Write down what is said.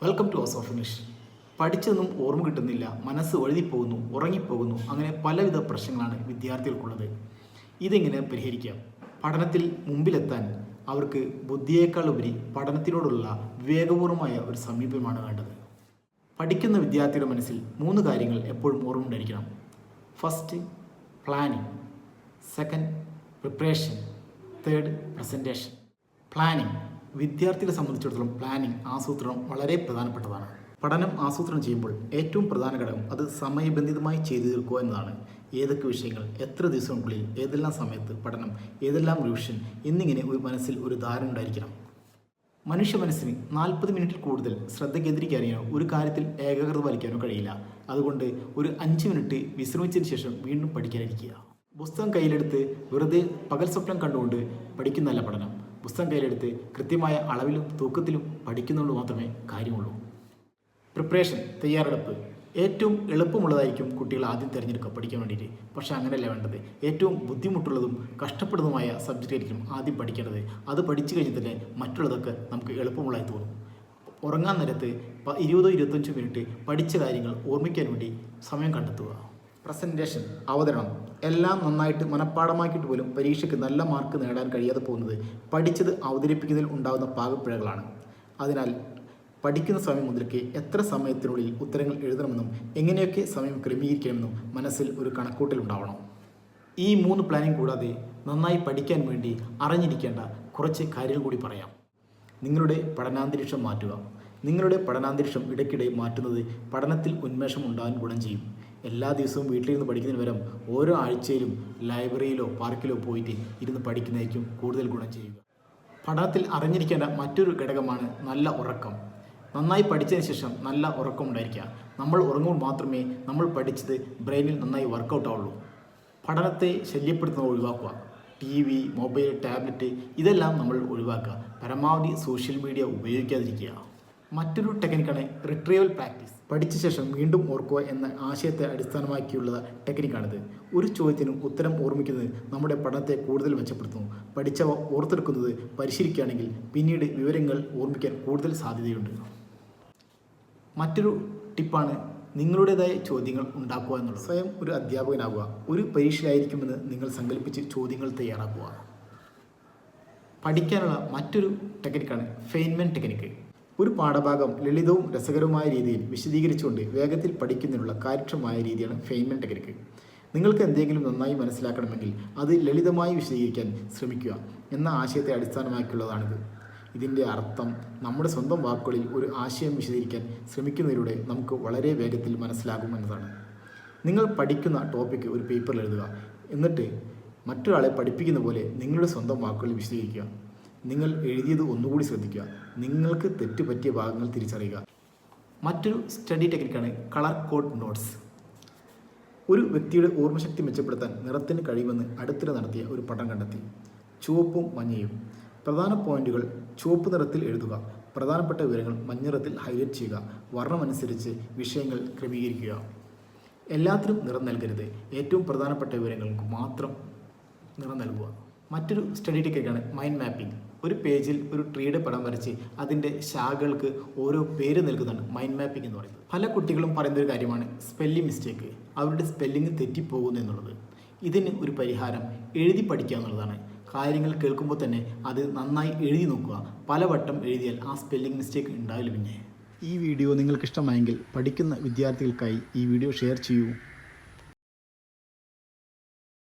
Welcome to house of English. പഠിച്ചതൊന്നും ഓർമ്മ കിട്ടുന്നില്ല, മനസ്സ് വഴുതിപ്പോകുന്നു, ഉറങ്ങിപ്പോകുന്നു, അങ്ങനെ പലവിധ പ്രശ്നങ്ങളാണ് വിദ്യാർത്ഥികൾക്കുള്ളത്. ഇതെങ്ങനെ പരിഹരിക്കാം? പഠനത്തിൽ മുമ്പിലെത്താൻ അവർക്ക് ബുദ്ധിയേക്കാൾ ഉപരി പഠനത്തിനോടുള്ള വിവേകപൂർവമായ ഒരു സമീപനമാണ് വേണ്ടത്. പഠിക്കുന്ന വിദ്യാർത്ഥിയുടെ മനസ്സിൽ 3 കാര്യങ്ങൾ എപ്പോഴും ഓർമ്മയുണ്ടായിരിക്കണം. First, planning. Second, preparation. Third, presentation. Planning. വിദ്യാർത്ഥികളെ സംബന്ധിച്ചിടത്തോളം പ്ലാനിങ്, ആസൂത്രണം വളരെ പ്രധാനപ്പെട്ടതാണ്. പഠനം ആസൂത്രണം ചെയ്യുമ്പോൾ ഏറ്റവും പ്രധാന ഘടകം അത് സമയബന്ധിതമായി ചെയ്തു തീർക്കുക എന്നതാണ്. ഏതൊക്കെ വിഷയങ്ങൾ, എത്ര ദിവസങ്ങൾക്കുള്ളിൽ, ഏതെല്ലാം സമയത്ത് പഠനം, ഏതെല്ലാം റിവിഷൻ എന്നിങ്ങനെ ഒരു മനസ്സിൽ ഒരു ധാരണ ഉണ്ടായിരിക്കണം. മനുഷ്യ മനസ്സിന് 40 മിനിറ്റിൽ കൂടുതൽ ശ്രദ്ധ കേന്ദ്രീകരിക്കാനോ ഒരു കാര്യത്തിൽ ഏകാഗ്രത പാലിക്കാനോ കഴിയില്ല. അതുകൊണ്ട് ഒരു 5 മിനിറ്റ് വിശ്രമിച്ചതിന് ശേഷം വീണ്ടും പഠിക്കാനിരിക്കുക. പുസ്തകം കയ്യിലെടുത്ത് വെറുതെ പകൽ സ്വപ്നം കണ്ടുകൊണ്ട് പഠിക്കുന്നതല്ല പഠനം. പുസ്തകം കയ്യിലെടുത്ത് കൃത്യമായ അളവിലും തൂക്കത്തിലും പഠിക്കുന്നതുകൊണ്ട് മാത്രമേ കാര്യമുള്ളൂ. പ്രിപ്പറേഷൻ, തയ്യാറെടുപ്പ്. ഏറ്റവും എളുപ്പമുള്ളതായിരിക്കും കുട്ടികൾ ആദ്യം തിരഞ്ഞെടുക്കുക പഠിക്കാൻ വേണ്ടിയിട്ട്. പക്ഷേ അങ്ങനെയല്ല വേണ്ടത്. ഏറ്റവും ബുദ്ധിമുട്ടുള്ളതും കഷ്ടപ്പെടുന്നതുമായ സബ്ജക്റ്റ് ആയിരിക്കും ആദ്യം പഠിക്കേണ്ടത്. അത് പഠിച്ചു കഴിഞ്ഞാൽ തന്നെ മറ്റുള്ളതൊക്കെ നമുക്ക് എളുപ്പമുള്ളതായി തോന്നും. ഉറങ്ങാൻ നേരത്ത് 20-25 മിനിറ്റ് പഠിച്ച കാര്യങ്ങൾ ഓർമ്മിക്കാൻ വേണ്ടി സമയം കണ്ടെത്തുക. പ്രസൻറ്റേഷൻ, അവതരണം. എല്ലാം നന്നായിട്ട് മനഃപ്പാടമാക്കിയിട്ട് പോലും പരീക്ഷയ്ക്ക് നല്ല മാർക്ക് നേടാൻ കഴിയാതെ പോകുന്നത് പഠിച്ചത് അവതരിപ്പിക്കുന്നതിൽ ഉണ്ടാകുന്ന പാകപ്പിഴകളാണ്. അതിനാൽ പഠിക്കുന്ന സമയം മുതൽക്ക് എത്ര സമയത്തിനുള്ളിൽ ഉത്തരങ്ങൾ എഴുതണമെന്നും എങ്ങനെയൊക്കെ സമയം ക്രമീകരിക്കണമെന്നും മനസ്സിൽ ഒരു കണക്കൂട്ടലുണ്ടാവണം. ഈ 3 പ്ലാനിങ് കൂടാതെ നന്നായി പഠിക്കാൻ വേണ്ടി അറിഞ്ഞിരിക്കേണ്ട കുറച്ച് കാര്യങ്ങൾ കൂടി പറയാം. നിങ്ങളുടെ പഠനാന്തരീക്ഷം മാറ്റുക. നിങ്ങളുടെ പഠനാന്തരീക്ഷം ഇടയ്ക്കിടെ മാറ്റുന്നത് പഠനത്തിൽ ഉന്മേഷം ഉണ്ടാകാൻ ഗുണം ചെയ്യും. എല്ലാ ദിവസവും വീട്ടിലിരുന്ന് പഠിക്കുന്നതിന് പകരം ഓരോ ആഴ്ചയിലും ലൈബ്രറിയിലോ പാർക്കിലോ പോയിട്ട് ഇരുന്ന് പഠിക്കുന്നതായിരിക്കും കൂടുതൽ ഗുണം ചെയ്യുക. പഠനത്തിൽ അറിഞ്ഞിരിക്കേണ്ട മറ്റൊരു ഘടകമാണ് നല്ല ഉറക്കം. നന്നായി പഠിച്ചതിന് ശേഷം നല്ല ഉറക്കം ഉണ്ടായിരിക്കുക. നമ്മൾ ഉറങ്ങുമ്പോൾ മാത്രമേ നമ്മൾ പഠിച്ചത് ബ്രെയിനിൽ നന്നായി വർക്കൗട്ട് ആവുള്ളൂ. പഠനത്തെ ശല്യപ്പെടുത്തുന്നത് ഒഴിവാക്കുക. TV, മൊബൈൽ, ടാബ്ലറ്റ് ഇതെല്ലാം നമ്മൾ ഒഴിവാക്കുക. പരമാവധി സോഷ്യൽ മീഡിയ ഉപയോഗിക്കാതിരിക്കുക. മറ്റൊരു ടെക്നിക്കാണ് റിട്രീവൽ പ്രാക്ടീസ്. പഠിച്ച ശേഷം വീണ്ടും ഓർക്കുക എന്ന ആശയത്തെ അടിസ്ഥാനമാക്കിയുള്ള ടെക്നിക്കാണിത്. ഒരു ചോദ്യത്തിനും ഉത്തരം ഓർമ്മിക്കുന്നത് നമ്മുടെ പഠനത്തെ കൂടുതൽ മെച്ചപ്പെടുത്തുന്നു. പഠിച്ചവ ഓർത്തെടുക്കുന്നത് പരിശീലിക്കുകയാണെങ്കിൽ പിന്നീട് വിവരങ്ങൾ ഓർമ്മിക്കാൻ കൂടുതൽ സാധ്യതയുണ്ട്. മറ്റൊരു ടിപ്പാണ് നിങ്ങളുടേതായ ചോദ്യങ്ങൾ ഉണ്ടാക്കുക എന്നുള്ളത്. സ്വയം ഒരു അധ്യാപകനാകുക. ഒരു പരീക്ഷയിലായിരിക്കുമെന്ന് നിങ്ങൾ സങ്കല്പിച്ച് ചോദ്യങ്ങൾ തയ്യാറാക്കുക. പഠിക്കാനുള്ള മറ്റൊരു ടെക്നിക്കാണ് ഫെയ്ൻമാൻ ടെക്നിക്ക്. ഒരു പാഠഭാഗം ലളിതവും രസകരവുമായ രീതിയിൽ വിശദീകരിച്ചുകൊണ്ട് വേഗത്തിൽ പഠിക്കുന്നതിനുള്ള കാര്യക്ഷമമായ രീതിയാണ് ഫെയ്ൻമാൻ ടെക്നിക്ക്. നിങ്ങൾക്ക് എന്തെങ്കിലും നന്നായി മനസ്സിലാക്കണമെങ്കിൽ അത് ലളിതമായി വിശദീകരിക്കാൻ ശ്രമിക്കുക എന്ന ആശയത്തെ അടിസ്ഥാനമാക്കിയുള്ളതാണിത്. ഇതിൻ്റെ അർത്ഥം നമ്മുടെ സ്വന്തം വാക്കുകളിൽ ഒരു ആശയം വിശദീകരിക്കാൻ ശ്രമിക്കുന്നതിലൂടെ നമുക്ക് വളരെ വേഗത്തിൽ മനസ്സിലാകും എന്നതാണ്. നിങ്ങൾ പഠിക്കുന്ന ടോപ്പിക്ക് ഒരു പേപ്പറിൽ എഴുതുക. എന്നിട്ട് മറ്റൊരാളെ പഠിപ്പിക്കുന്ന പോലെ നിങ്ങളുടെ സ്വന്തം വാക്കുകളിൽ വിശദീകരിക്കുക. നിങ്ങൾ എഴുതിയത് ഒന്നുകൂടി ശ്രദ്ധിക്കുക. നിങ്ങൾക്ക് തെറ്റുപറ്റിയ ഭാഗങ്ങൾ തിരിച്ചറിയുക. മറ്റൊരു സ്റ്റഡി ടെക്നിക്കാണ് കളർ കോഡ് നോട്ട്സ്. ഒരു വ്യക്തിയുടെ ഓർമ്മശക്തി മെച്ചപ്പെടുത്താൻ നിറത്തിന് കഴിയുമെന്ന് അടുത്തിടെ നടത്തിയ ഒരു പഠനം കണ്ടെത്തി. ചുവപ്പും മഞ്ഞയും. പ്രധാന പോയിന്റുകൾ ചുവപ്പ് നിറത്തിൽ എഴുതുക. പ്രധാനപ്പെട്ട വിവരങ്ങൾ മഞ്ഞ നിറത്തിൽ ഹൈലൈറ്റ് ചെയ്യുക. വർണ്ണമനുസരിച്ച് വിഷയങ്ങൾ ക്രമീകരിക്കുക. എല്ലാത്തിനും നിറം നൽകരുത്. ഏറ്റവും പ്രധാനപ്പെട്ട വിവരങ്ങൾക്ക് മാത്രം നിറം നൽകുക. മറ്റൊരു സ്റ്റഡി ടെക്നിക്കാണ് മൈൻഡ് മാപ്പിംഗ്. ഒരു പേജിൽ ഒരു ട്രീയുടെ പടം വരച്ച് അതിൻ്റെ ശാഖകൾക്ക് ഓരോ പേര് നൽകുന്നതാണ് മൈൻഡ് മാപ്പിംഗ് എന്ന് പറയുന്നത്. പല കുട്ടികളും പറയുന്ന ഒരു കാര്യമാണ് സ്പെല്ലിംഗ് മിസ്റ്റേക്ക്. അവരുടെ സ്പെല്ലിംഗ് തെറ്റിപ്പോകുന്നു എന്നുള്ളത്. ഇതിന് ഒരു പരിഹാരം എഴുതി പഠിക്കുക എന്നുള്ളതാണ്. കാര്യങ്ങൾ കേൾക്കുമ്പോൾ തന്നെ അത് നന്നായി എഴുതി നോക്കുക. പലവട്ടം എഴുതിയാൽ ആ സ്പെല്ലിംഗ് മിസ്റ്റേക്ക് ഉണ്ടാവില്ല. പിന്നെ ഈ വീഡിയോ നിങ്ങൾക്ക് ഇഷ്ടമായെങ്കിൽ പഠിക്കുന്ന വിദ്യാർത്ഥികൾക്കായി ഈ വീഡിയോ ഷെയർ ചെയ്യൂ.